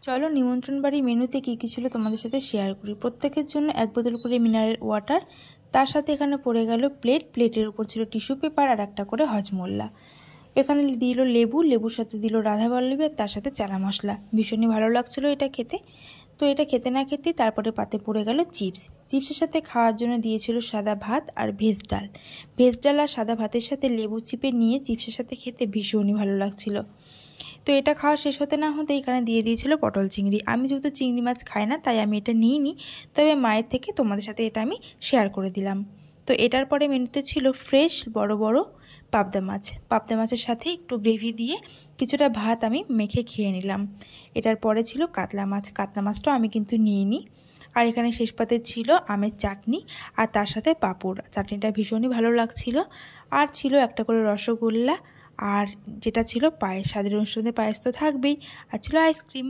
চলো নিমন্ত্রণ বাড়ি মেনুতে কী কী ছিল তোমাদের সাথে শেয়ার করি। প্রত্যেকের জন্য এক বোতল করে মিনারেল ওয়াটার, তার সাথে এখানে পড়ে গেল প্লেটের উপর ছিল টিস্যু পেপার আর একটা করে হজমোল্লা। এখানে দিল লেবু, লেবুর সাথে দিল রাধাবল্লভী আর তার সাথে চানা মশলা। ভীষণই ভালো লাগছিল এটা খেতে। তো এটা খেতে না খেতেই তারপরে পাতে পড়ে গেল চিপস। চিপসের সাথে খাওয়ার জন্য দিয়েছিল সাদা ভাত আর ভেজ ডাল। ভেজ ডাল আর সাদা ভাতের সাথে লেবু চিপে নিয়ে চিপসের সাথে খেতে ভীষণই ভালো লাগছিল। তো এটা খাওয়া শেষ হতে না হতে এখানে দিয়ে দিয়েছিল পটল চিংড়ি। আমি যেহেতু চিংড়ি মাছ খাই না তাই আমি এটা নিইনি, তবে মায়ের থেকে তোমাদের সাথে এটা আমি শেয়ার করে দিলাম। তো এটার পরে মেনুতে ছিল ফ্রেশ বড় বড় পাবদা মাছ। পাবদা মাছের সাথে একটু গ্রেভি দিয়ে কিছুটা ভাত আমি মেখে খেয়ে নিলাম। এটার পরে ছিল কাতলা মাছ। কাতলা মাছটাও আমি কিন্তু নিইনি। আর এখানে শেষ পাতে ছিল আমের চাটনি আর তার সাথে পাঁপড়। চাটনিটা ভীষণই ভালো লাগছিল। আর ছিল একটা করে রসগোল্লা, আর যেটা ছিল পায়েস। স্বাদের অনুষ্ঠানে পায়েস তো থাকবেই, আর ছিল আইসক্রিম।